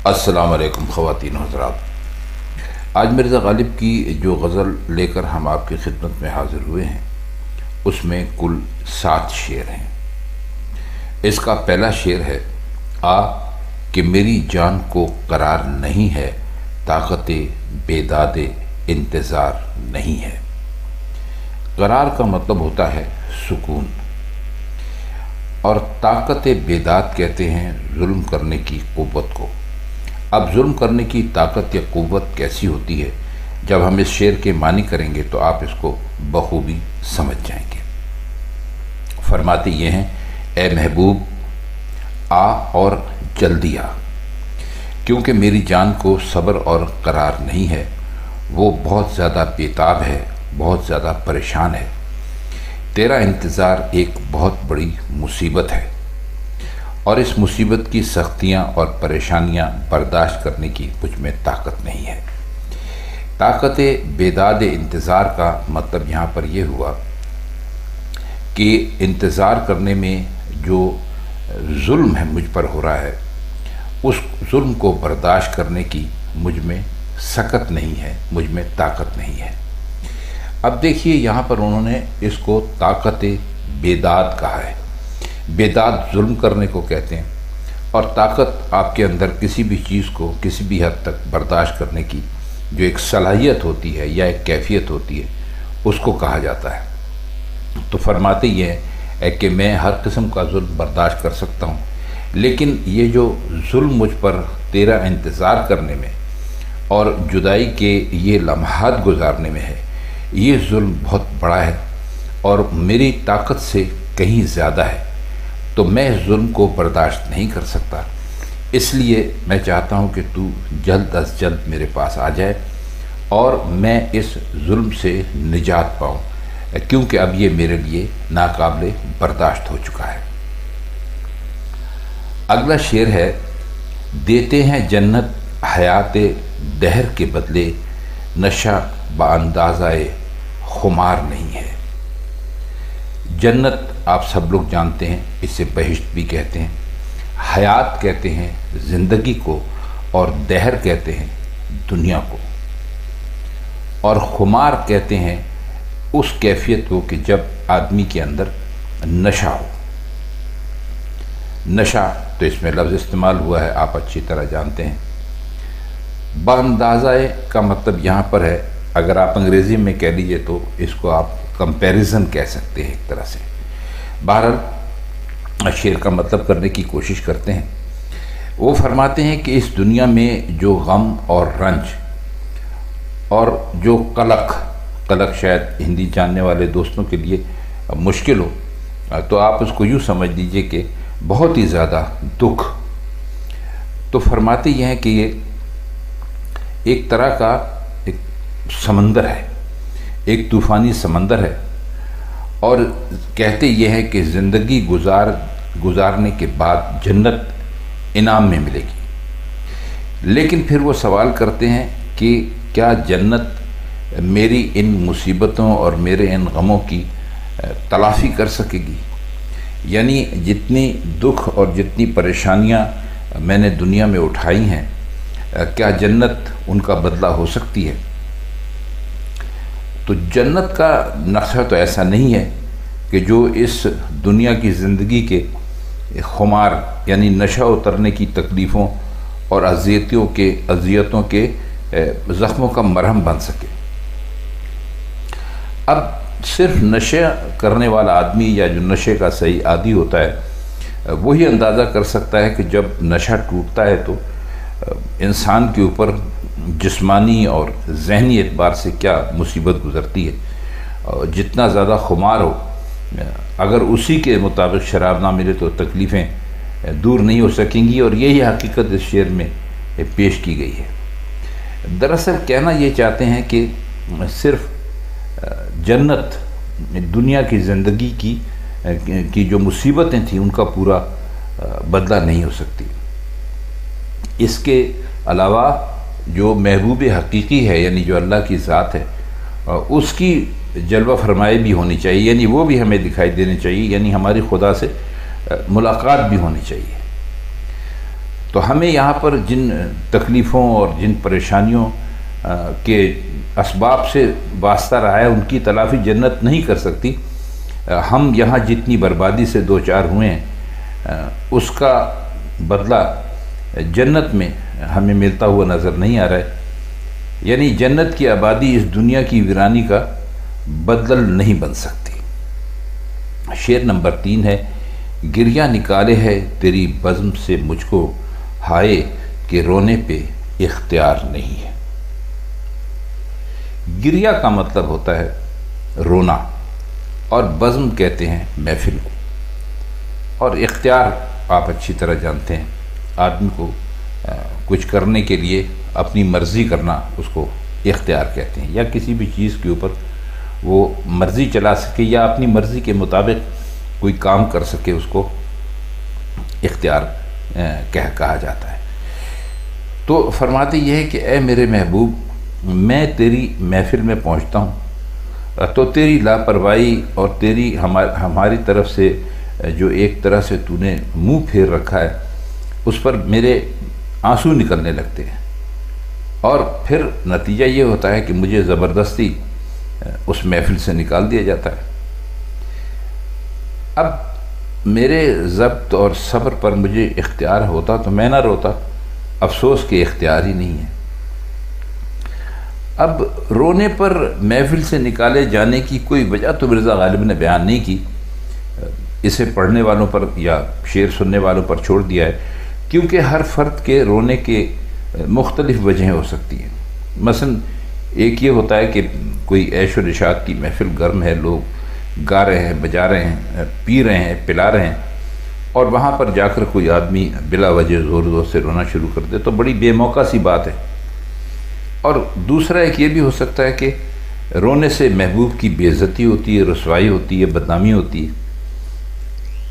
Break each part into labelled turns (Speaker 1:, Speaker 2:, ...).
Speaker 1: السلام علیکم خواتین و حضرات۔ آج مرزا غالب کی جو غزل لے کر ہم آپ کی خدمت میں حاضر ہوئے ہیں اس میں کل 7 شعر ہیں۔ اس کا پہلا شعر ہے کہ میری جان کو قرار نہیں ہے، طاقت بیداد انتظار نہیں ہے۔ قرار کا مطلب ہوتا ہے سکون، اور طاقت بیداد کہتے ہیں ظلم کرنے کی قوت کو۔ اب ظلم کرنے کی طاقت یا قوت کیسی ہوتی ہے، جب ہم اس شعر کے معنی کریں گے تو آپ اس کو بخوبی سمجھ جائیں گے۔ فرماتے یہ ہیں، اے محبوب آ اور جلدی آ، کیونکہ میری جان کو صبر اور قرار نہیں ہے، وہ بہت زیادہ بیتاب ہے، بہت زیادہ پریشان ہے۔ تیرا انتظار ایک بہت بڑی مصیبت ہے، اور اس مصیبت کی سختیاں اور پریشانیاں برداشت کرنے کی مجھ میں طاقت نہیں ہے۔ طاقت بیداد انتظار کا مطلب یہاں پر یہ ہوا کہ انتظار کرنے میں جو ظلم ہے مجھ پر ہو رہا ہے، اس ظلم کو برداشت کرنے کی مجھ میں سکت نہیں ہے، مجھ میں طاقت نہیں ہے۔ اب دیکھیے یہاں پر انہوں نے اس کو طاقت بیداد کہا ہے۔ بیداد ظلم کرنے کو کہتے ہیں، اور طاقت آپ کے اندر کسی بھی چیز کو کسی بھی حد تک برداشت کرنے کی جو ایک صلاحیت ہوتی ہے یا ایک کیفیت ہوتی ہے، اس کو کہا جاتا ہے۔ تو فرماتے یہ ہے کہ میں ہر قسم کا ظلم برداشت کر سکتا ہوں، لیکن یہ جو ظلم مجھ پر تیرا انتظار کرنے میں اور جدائی کے یہ لمحات گزارنے میں ہے، یہ ظلم بہت بڑا ہے اور میری طاقت سے کہیں زیادہ ہے، تو میں اس ظلم کو برداشت نہیں کر سکتا۔ اس لیے میں چاہتا ہوں کہ تو جلد از جلد میرے پاس آ جائے اور میں اس ظلم سے نجات پاؤں، کیونکہ اب یہ میرے لیے ناقابل برداشت ہو چکا ہے۔ اگلا شعر ہے، دیتے ہیں جنت حیات دہر کے بدلے، نشہ باندازہ خمار نہیں ہے۔ جنت آپ سب لوگ جانتے ہیں، اسے بہشت بھی کہتے ہیں، حیات کہتے ہیں زندگی کو، اور دہر کہتے ہیں دنیا کو، اور خمار کہتے ہیں اس کیفیت کو کہ جب آدمی کے اندر نشہ ہو۔ نشہ تو اس میں لفظ استعمال ہوا ہے، آپ اچھی طرح جانتے ہیں۔ باندازہ کا مطلب یہاں پر ہے، اگر آپ انگریزی میں کہہ لیجئے تو اس کو آپ کمپیریزن کہہ سکتے ہیں ایک طرح سے۔ بہرحال شعر کا مطلب کرنے کی کوشش کرتے ہیں۔ وہ فرماتے ہیں کہ اس دنیا میں جو غم اور رنج اور جو قلق شاید ہندی جاننے والے دوستوں کے لیے مشکل ہو، تو آپ اس کو یوں سمجھ لیجئے کہ بہت ہی زیادہ دکھ، تو فرماتے یہ ہیں کہ یہ ایک طرح کا ایک سمندر ہے، ایک طوفانی سمندر ہے، اور کہتے یہ ہے کہ زندگی گزارنے کے بعد جنت انعام میں ملے گی۔ لیکن پھر وہ سوال کرتے ہیں کہ کیا جنت میری ان مصیبتوں اور میرے ان غموں کی تلافی کر سکے گی؟ یعنی جتنی دکھ اور جتنی پریشانیاں میں نے دنیا میں اٹھائی ہیں، کیا جنت ان کا بدلہ ہو سکتی ہے؟ تو جنت کا نقشہ تو ایسا نہیں ہے کہ جو اس دنیا کی زندگی کے خمار یعنی نشہ اترنے کی تکلیفوں اور اذیتوں کے زخموں کا مرہم بن سکے۔ اب صرف نشہ کرنے والا آدمی یا جو نشے کا صحیح عادی ہوتا ہے، وہی اندازہ کر سکتا ہے کہ جب نشہ ٹوٹتا ہے تو انسان کے اوپر جسمانی اور ذہنی اعتبار سے کیا مصیبت گزرتی ہے۔ جتنا زیادہ خمار ہو، اگر اسی کے مطابق شراب نہ ملے تو تکلیفیں دور نہیں ہو سکیں گی، اور یہی حقیقت اس شعر میں پیش کی گئی ہے۔ دراصل کہنا یہ چاہتے ہیں کہ صرف جنت دنیا کی زندگی کی جو مصیبتیں تھیں ان کا پورا بدلہ نہیں ہو سکتی۔ اس کے علاوہ جو محبوب حقیقی ہے، یعنی جو اللہ کی ذات ہے، اس کی جلوہ فرمائی بھی ہونی چاہیے، یعنی وہ بھی ہمیں دکھائی دینے چاہیے، یعنی ہماری خدا سے ملاقات بھی ہونی چاہیے۔ تو ہمیں یہاں پر جن تکلیفوں اور جن پریشانیوں کے اسباب سے واسطہ رہا ہے ان کی تلافی جنت نہیں کر سکتی. ہم یہاں جتنی بربادی سے دو چار ہوئے ہیں اس کا بدلہ جنت میں ہمیں ملتا ہوا نظر نہیں آ رہا ہے. یعنی جنت کی آبادی اس دنیا کی ویرانی کا بدل نہیں بن سکتی. شعر نمبر 3 ہے: گریہ نکالے ہے تیری بزم سے مجھ کو، ہائے کہ رونے پہ اختیار نہیں ہے. گریہ کا مطلب ہوتا ہے رونا، اور بزم کہتے ہیں محفل کو، اور اختیار آپ اچھی طرح جانتے ہیں، آدمی کو کچھ کرنے کے لیے اپنی مرضی کرنا اس کو اختیار کہتے ہیں، یا کسی بھی چیز کے اوپر وہ مرضی چلا سکے یا اپنی مرضی کے مطابق کوئی کام کر سکے، اس کو اختیار کہا جاتا ہے. تو فرماتے یہ ہے کہ اے میرے محبوب، میں تیری محفل میں پہنچتا ہوں تو تیری لاپرواہی اور تیری ہماری طرف سے جو ایک طرح سے تو نے منہ پھیر رکھا ہے اس پر میرے آنسو نکلنے لگتے ہیں، اور پھر نتیجہ یہ ہوتا ہے کہ مجھے زبردستی اس محفل سے نکال دیا جاتا ہے. اب میرے ضبط اور صبر پر مجھے اختیار ہوتا تو میں نہ روتا، افسوس کہ اختیار ہی نہیں ہے. اب رونے پر محفل سے نکالے جانے کی کوئی وجہ تو مرزا غالب نے بیان نہیں کی، اسے پڑھنے والوں پر یا شعر سننے والوں پر چھوڑ دیا ہے، کیونکہ ہر فرد کے رونے کے مختلف وجہیں ہو سکتی ہیں. مثلا ایک یہ ہوتا ہے کہ کوئی عیش و نشاط کی محفل گرم ہے، لوگ گا رہے ہیں، بجا رہے ہیں، پی رہے ہیں، پلا رہے ہیں، اور وہاں پر جا کر کوئی آدمی بلا وجہ زور زور سے رونا شروع کر دے تو بڑی بے موقع سی بات ہے. اور دوسرا ایک یہ بھی ہو سکتا ہے کہ رونے سے محبوب کی بے عزتی ہوتی ہے، رسوائی ہوتی ہے، بدنامی ہوتی ہے.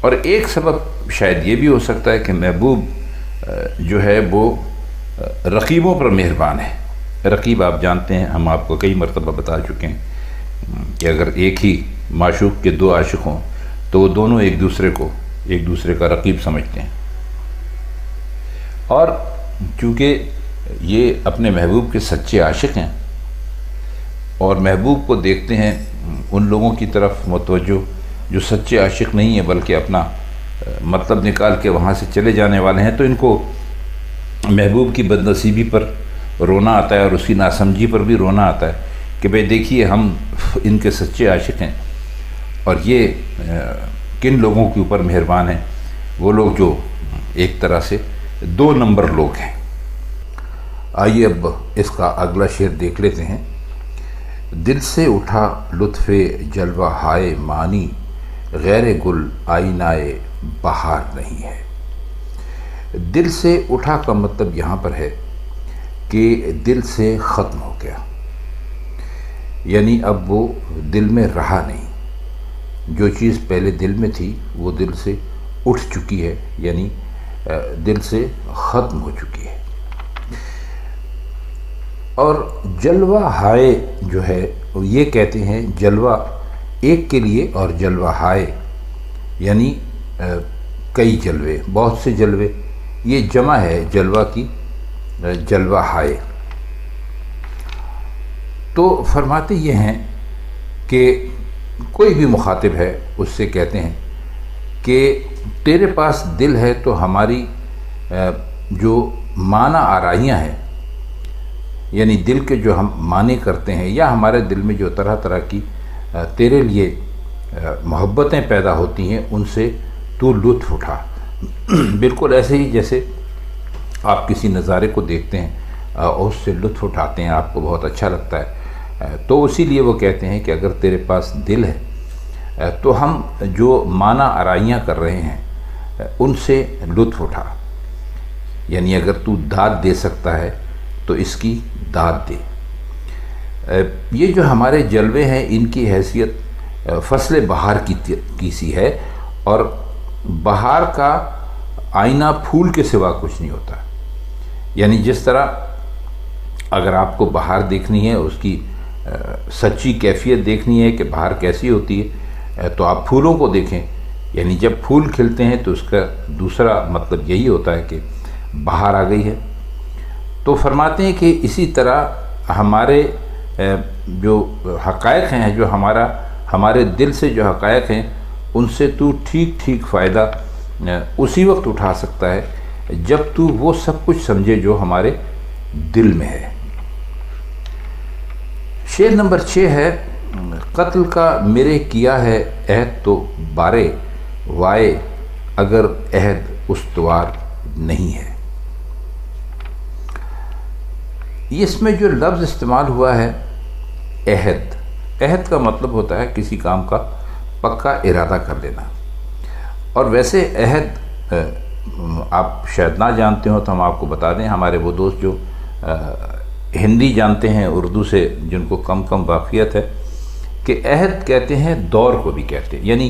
Speaker 1: اور ایک سبب شاید یہ بھی ہو سکتا ہے کہ محبوب جو ہے وہ رقیبوں پر مہربان ہے. رقیب آپ جانتے ہیں، ہم آپ کو کئی مرتبہ بتا چکے ہیں کہ اگر ایک ہی معشوق کے دو عاشق ہوں تو وہ دونوں ایک دوسرے کا رقیب سمجھتے ہیں. اور چونکہ یہ اپنے محبوب کے سچے عاشق ہیں اور محبوب کو دیکھتے ہیں ان لوگوں کی طرف متوجہ جو سچے عاشق نہیں ہیں بلکہ اپنا مطلب نکال کے وہاں سے چلے جانے والے ہیں، تو ان کو محبوب کی بدنصیبی پر رونا آتا ہے اور اس کی ناسمجھی پر بھی رونا آتا ہے کہ بھئی دیکھیے ہم ان کے سچے عاشق ہیں اور یہ کن لوگوں کے اوپر مہربان ہیں، وہ لوگ جو ایک طرح سے 2 نمبر لوگ ہیں. آئیے اب اس کا اگلا شعر دیکھ لیتے ہیں. دل سے اٹھا لطف جلوہ ہائے مانی، غیر گل آئینائے بہار نہیں ہے. دل سے اٹھا کا مطلب یہاں پر ہے کہ دل سے ختم ہو گیا، یعنی اب وہ دل میں رہا نہیں. جو چیز پہلے دل میں تھی وہ دل سے اٹھ چکی ہے، یعنی دل سے ختم ہو چکی ہے. اور جلوہ ہائے جو ہے یہ کہتے ہیں جلوہ ایک کے لیے، اور جلوہ ہائے یعنی کئی جلوے، بہت سے جلوے، یہ جمع ہے جلوہ کی، جلوہ ہائے. تو فرماتے یہ ہیں کہ کوئی بھی مخاطب ہے اس سے کہتے ہیں کہ تیرے پاس دل ہے تو ہماری جو معنی آرائیاں ہیں، یعنی دل کے جو ہم معنی کرتے ہیں یا ہمارے دل میں جو طرح طرح کی تیرے لیے محبتیں پیدا ہوتی ہیں، ان سے تو لطف اٹھا. بالکل ایسے ہی جیسے آپ کسی نظارے کو دیکھتے ہیں اور اس سے لطف اٹھاتے ہیں، آپ کو بہت اچھا لگتا ہے، تو اسی لیے وہ کہتے ہیں کہ اگر تیرے پاس دل ہے تو ہم جو معنی آرائیاں کر رہے ہیں ان سے لطف اٹھا. یعنی اگر تو داد دے سکتا ہے تو اس کی داد دے. یہ جو ہمارے جلوے ہیں ان کی حیثیت فصل بہار کی سی ہے، اور بہار کا آئینہ پھول کے سوا کچھ نہیں ہوتا. یعنی جس طرح اگر آپ کو بہار دیکھنی ہے، اس کی سچی کیفیت دیکھنی ہے کہ بہار کیسی ہوتی ہے، تو آپ پھولوں کو دیکھیں. یعنی جب پھول کھلتے ہیں تو اس کا دوسرا مطلب یہی ہوتا ہے کہ بہار آ گئی ہے۔ تو فرماتے ہیں کہ اسی طرح ہمارے جو حقائق ہیں، جو ہمارے دل سے جو حقائق ہیں، ان سے تو ٹھیک ٹھیک فائدہ اسی وقت اٹھا سکتا ہے جب تو وہ سب کچھ سمجھے جو ہمارے دل میں ہے۔ شعر نمبر 6 ہے، قتل کا میرے کیا ہے عہد تو بارے، وائے اگر عہد استوار نہیں ہے۔ اس میں جو لفظ استعمال ہوا ہے عہد کا مطلب ہوتا ہے کسی کام کا پکا ارادہ کر لینا، اور ویسے عہد آپ شاید نہ جانتے ہو تو ہم آپ کو بتا دیں، ہمارے وہ دوست جو ہندی جانتے ہیں، اردو سے جن کو کم واقفیت ہے، کہ عہد کہتے ہیں دور کو بھی کہتے ہیں، یعنی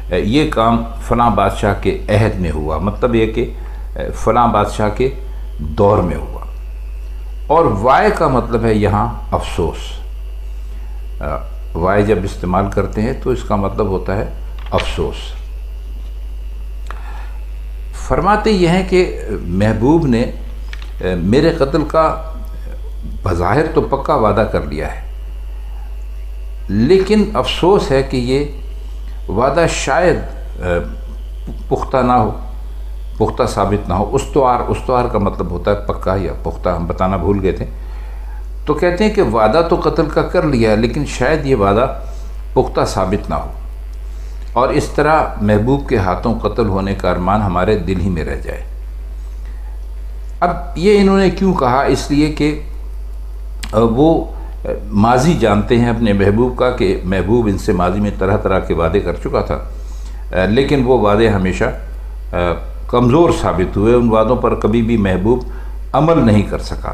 Speaker 1: یہ کام فلاں بادشاہ کے عہد میں ہوا، مطلب یہ کہ فلاں بادشاہ کے دور میں ہوا۔ اور وائے کا مطلب ہے یہاں افسوس، وائے جب استعمال کرتے ہیں تو اس کا مطلب ہوتا ہے افسوس۔ فرماتے یہ ہیں کہ محبوب نے میرے قتل کا بظاہر تو پکا وعدہ کر لیا ہے، لیکن افسوس ہے کہ یہ وعدہ شاید پختہ نہ ہو، پختہ ثابت نہ ہو۔ استوار کا مطلب ہوتا ہے پکا یا پختہ، ہم بتانا بھول گئے تھے۔ تو کہتے ہیں کہ وعدہ تو قتل کا کر لیا ہے، لیکن شاید یہ وعدہ پختہ ثابت نہ ہو، اور اس طرح محبوب کے ہاتھوں قتل ہونے کا ارمان ہمارے دل ہی میں رہ جائے۔ اب یہ انہوں نے کیوں کہا؟ اس لیے کہ وہ ماضی جانتے ہیں اپنے محبوب کا، کہ محبوب ان سے ماضی میں طرح طرح کے وعدے کر چکا تھا، لیکن وہ وعدے ہمیشہ کمزور ثابت ہوئے، ان وعدوں پر کبھی بھی محبوب عمل نہیں کر سکا۔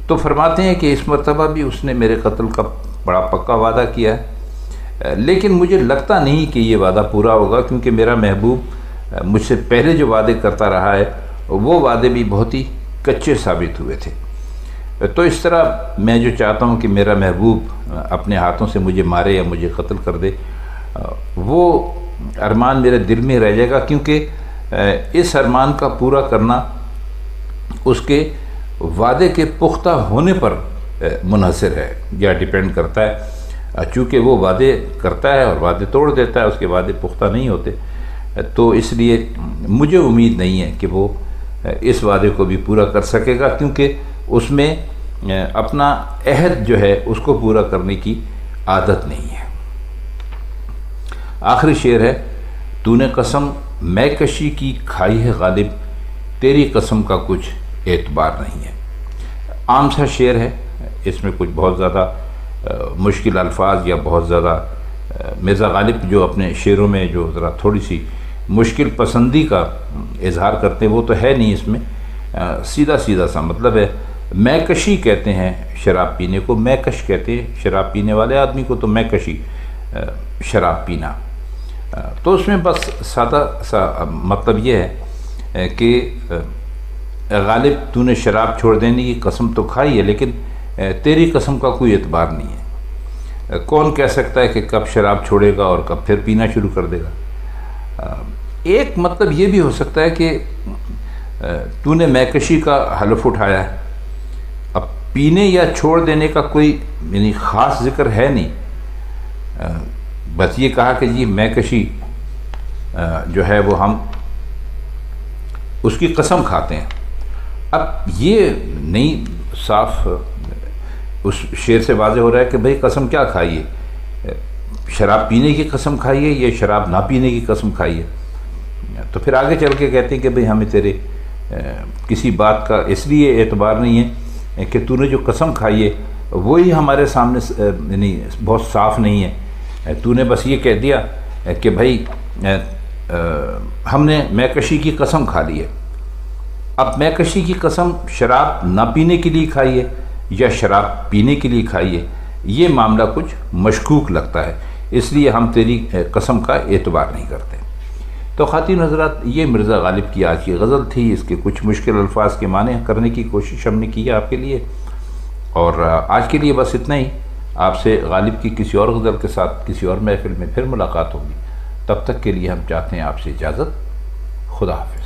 Speaker 1: تو فرماتے ہیں کہ اس مرتبہ بھی اس نے میرے قتل کا بڑا پکا وعدہ کیا ہے، لیکن مجھے لگتا نہیں کہ یہ وعدہ پورا ہوگا، کیونکہ میرا محبوب مجھ سے پہلے جو وعدے کرتا رہا ہے وہ وعدے بھی بہت ہی کچے ثابت ہوئے تھے۔ تو اس طرح میں جو چاہتا ہوں کہ میرا محبوب اپنے ہاتھوں سے مجھے مارے یا مجھے قتل کر دے، وہ ارمان میرے دل میں رہ جائے گا، کیونکہ اس ارمان کا پورا کرنا اس کے وعدے کے پختہ ہونے پر منحصر ہے یا ڈیپینڈ کرتا ہے، چونکہ وہ وعدے کرتا ہے اور وعدے توڑ دیتا ہے، اس کے وعدے پختہ نہیں ہوتے، تو اس لیے مجھے امید نہیں ہے کہ وہ اس وعدے کو بھی پورا کر سکے گا، کیونکہ اس میں اپنا عہد جو ہے اس کو پورا کرنے کی عادت نہیں ہے۔ آخری شعر ہے، تو نے قسم میں کشی کی کھائی ہے غالب، تیری قسم کا کچھ اعتبار نہیں ہے۔ عام سا شعر ہے، اس میں کچھ بہت زیادہ مشکل الفاظ یا بہت زیادہ مرزا غالب جو اپنے شعروں میں جو ذرا تھوڑی سی مشکل پسندی کا اظہار کرتے ہیں وہ تو ہے نہیں، اس میں سیدھا سا مطلب ہے۔ میں کشی کہتے ہیں شراب پینے کو، میں کش کہتے ہیں شراب پینے والے آدمی کو، تو میں کشی شراب پینا، تو اس میں بس سادہ سا مطلب یہ ہے کہ غالب تو نے شراب چھوڑ دینے کی قسم تو کھائی ہے، لیکن تیری قسم کا کوئی اعتبار نہیں ہے۔ کون کہہ سکتا ہے کہ کب شراب چھوڑے گا اور کب پھر پینا شروع کر دے گا؟ ایک مطلب یہ بھی ہو سکتا ہے کہ تو نے میکشی کا حلف اٹھایا ہے، اب پینے یا چھوڑ دینے کا کوئی یعنی خاص ذکر ہے نہیں، بس یہ کہا کہ جی میکشی جو ہے وہ ہم اس کی قسم کھاتے ہیں۔ اب یہ نہیں صاف اس شعر سے واضح ہو رہا ہے کہ بھئی قسم کیا کھائیے، شراب پینے کی قسم کھائیے یا شراب نہ پینے کی قسم کھائیے؟ تو پھر آگے چل کے کہتے ہیں کہ بھئی ہمیں تیرے کسی بات کا اس لیے اعتبار نہیں ہے کہ تو نے جو قسم کھائی ہے وہی ہمارے سامنے یعنی بہت صاف نہیں ہے، تو نے بس یہ کہہ دیا کہ بھئی ہم نے میکشی کی قسم کھا لی ہے۔ اب میکشی کی قسم شراب نہ پینے کے لیے کھائی ہے یا شراب پینے کے لیے کھائی ہے، یہ معاملہ کچھ مشکوک لگتا ہے، اس لیے ہم تیری قسم کا اعتبار نہیں کرتے۔ تو خواتین حضرات، یہ مرزا غالب کی آج کی غزل تھی، اس کے کچھ مشکل الفاظ کے معنی کرنے کی کوشش ہم نے کی ہے آپ کے لیے، اور آج کے لیے بس اتنا ہی۔ آپ سے غالب کی کسی اور غزل کے ساتھ کسی اور محفل میں پھر ملاقات ہوگی، تب تک کے لیے ہم چاہتے ہیں آپ سے اجازت۔ خدا حافظ۔